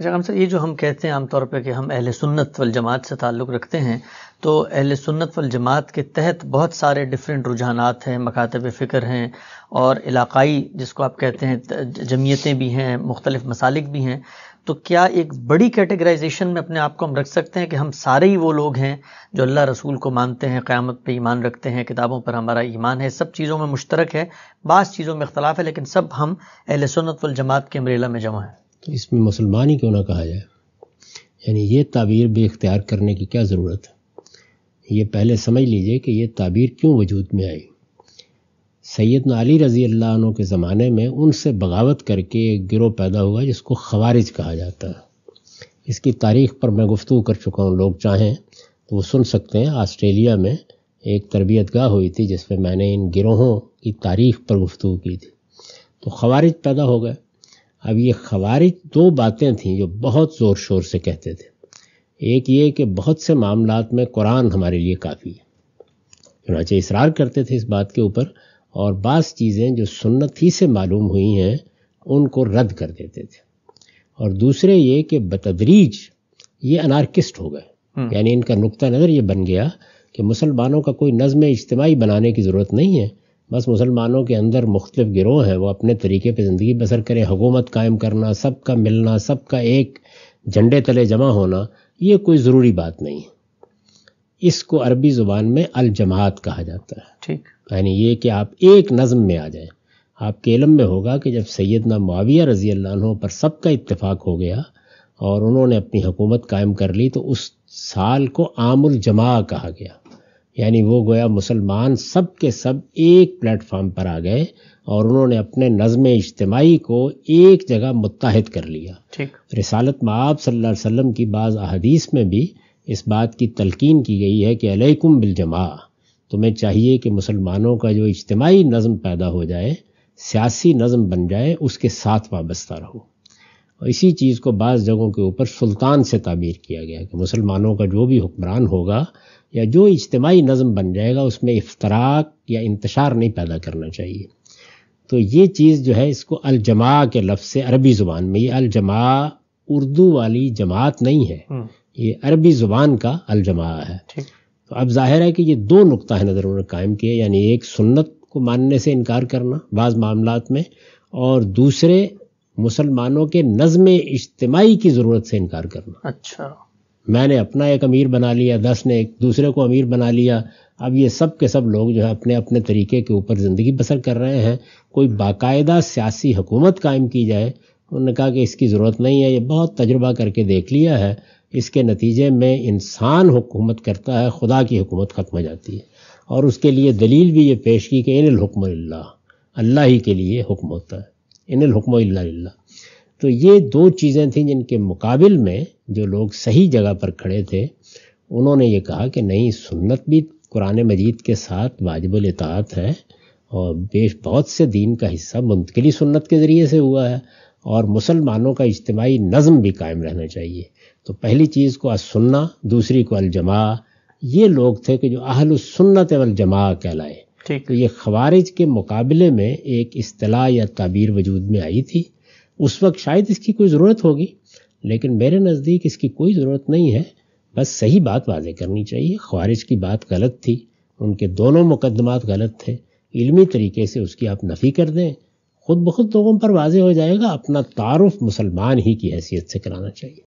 اچھا سر، یہ جو ہم کہتے ہیں عام طور پہ کہ ہم اہل سنت والجماعت سے تعلق رکھتے ہیں، تو اہل سنت والجماعت کے تحت بہت سارے ڈیفرنٹ رجحانات ہیں، مکاتب فکر ہیں، اور علاقائی جس کو آپ کہتے ہیں جمعیتیں بھی ہیں، مختلف مسالک بھی ہیں. تو کیا ایک بڑی کیٹیگرائزیشن میں اپنے آپ کو ہم رکھ سکتے ہیں کہ ہم سارے ہی وہ لوگ ہیں جو اللہ رسول کو مانتے ہیں، قیامت پہ ایمان رکھتے ہیں، کتابوں پر ہمارا ایمان ہے، سب چیزوں میں مشترک ہے، بعض چیزوں میں اختلاف ہے، لیکن سب ہم اہل سنت والجماعت کے امبریلا میں جمع ہیں؟ تو اس میں مسلمان ہی کیوں نہ کہا جائے؟ یعنی یہ تعبیر بھی اختیار کرنے کی کیا ضرورت ہے؟ یہ پہلے سمجھ لیجئے کہ یہ تعبیر کیوں وجود میں آئی. سیدنا علی رضی اللہ عنہ کے زمانے میں ان سے بغاوت کر کے ایک گروہ پیدا ہوا جس کو خوارج کہا جاتا ہے. اس کی تاریخ پر میں گفتگو کر چکا ہوں، لوگ چاہیں تو وہ سن سکتے ہیں. آسٹریلیا میں ایک تربیت گاہ ہوئی تھی جس پہ میں نے ان گروہوں کی تاریخ پر گفتگو کی تھی. تو خوارج پیدا ہو گئے. اب یہ خوارج دو باتیں تھیں جو بہت زور شور سے کہتے تھے. ایک یہ کہ بہت سے معاملات میں قرآن ہمارے لیے کافی ہے، چنانچہ اصرار کرتے تھے اس بات کے اوپر، اور بعض چیزیں جو سنت ہی سے معلوم ہوئی ہیں ان کو رد کر دیتے تھے. اور دوسرے یہ کہ بتدریج یہ انارکسٹ ہو گئے. یعنی ان کا نقطہ نظر یہ بن گیا کہ مسلمانوں کا کوئی نظم اجتماعی بنانے کی ضرورت نہیں ہے، بس مسلمانوں کے اندر مختلف گروہ ہیں، وہ اپنے طریقے پہ زندگی بسر کریں. حکومت قائم کرنا، سب کا ملنا، سب کا ایک جھنڈے تلے جمع ہونا، یہ کوئی ضروری بات نہیں ہے. اس کو عربی زبان میں الجماعت کہا جاتا ہے. ٹھیک، یعنی یہ کہ آپ ایک نظم میں آ جائیں. آپ کے علم میں ہوگا کہ جب سیدنا معاویہ رضی اللہ عنہ پر سب کا اتفاق ہو گیا اور انہوں نے اپنی حکومت قائم کر لی، تو اس سال کو عام الجماع کہا گیا. یعنی وہ گویا مسلمان سب کے سب ایک پلیٹ فارم پر آ گئے اور انہوں نے اپنے نظم اجتماعی کو ایک جگہ متحد کر لیا. ٹھیک. رسالت مآب صلی اللہ علیہ وسلم کی بعض احادیث میں بھی اس بات کی تلقین کی گئی ہے کہ علیکم بالجماع، تمہیں چاہیے کہ مسلمانوں کا جو اجتماعی نظم پیدا ہو جائے، سیاسی نظم بن جائے، اس کے ساتھ وابستہ رہو. اور اسی چیز کو بعض جگہوں کے اوپر سلطان سے تعبیر کیا گیا کہ مسلمانوں کا جو بھی حکمران ہوگا یا جو اجتماعی نظم بن جائے گا اس میں افتراق یا انتشار نہیں پیدا کرنا چاہیے. تو یہ چیز جو ہے اس کو الجماع کے لفظ سے عربی زبان میں، یہ الجماع اردو والی جماعت نہیں ہے، یہ عربی زبان کا الجماع ہے. تو اب ظاہر ہے کہ یہ دو نقطہ نظر انہوں نے قائم کیے، یعنی ایک سنت کو ماننے سے انکار کرنا بعض معاملات میں، اور دوسرے مسلمانوں کے نظم اجتماعی کی ضرورت سے انکار کرنا. اچھا، میں نے اپنا ایک امیر بنا لیا، 10 نے ایک دوسرے کو امیر بنا لیا، اب یہ سب کے سب لوگ جو ہے اپنے اپنے طریقے کے اوپر زندگی بسر کر رہے ہیں. کوئی باقاعدہ سیاسی حکومت قائم کی جائے، انہوں نے کہا کہ اس کی ضرورت نہیں ہے، یہ بہت تجربہ کر کے دیکھ لیا ہے، اس کے نتیجے میں انسان حکومت کرتا ہے، خدا کی حکومت ختم ہو جاتی ہے. اور اس کے لیے دلیل بھی یہ پیش کی کہ ان الحکم للہ، اللہ ہی کے لیے حکم ہوتا ہے، ان الحکم الا للہ. تو یہ دو چیزیں تھیں جن کے مقابل میں جو لوگ صحیح جگہ پر کھڑے تھے انہوں نے یہ کہا کہ نہیں، سنت بھی قرآن مجید کے ساتھ واجب الاطاعت ہے، اور بہت سے دین کا حصہ منتقلی سنت کے ذریعے سے ہوا ہے، اور مسلمانوں کا اجتماعی نظم بھی قائم رہنا چاہیے. تو پہلی چیز کو السنہ، دوسری کو الجماع. یہ لوگ تھے کہ جو اہل السنت والجماع کہلائے. تو یہ خوارج کے مقابلے میں ایک اصطلاح یا تعبیر وجود میں آئی تھی. اس وقت شاید اس کی کوئی ضرورت ہوگی، لیکن میرے نزدیک اس کی کوئی ضرورت نہیں ہے. بس صحیح بات واضح کرنی چاہیے. خوارج کی بات غلط تھی، ان کے دونوں مقدمات غلط تھے. علمی طریقے سے اس کی آپ نفی کر دیں، خود بخود لوگوں پر واضح ہو جائے گا. اپنا تعارف مسلمان ہی کی حیثیت سے کرانا چاہیے.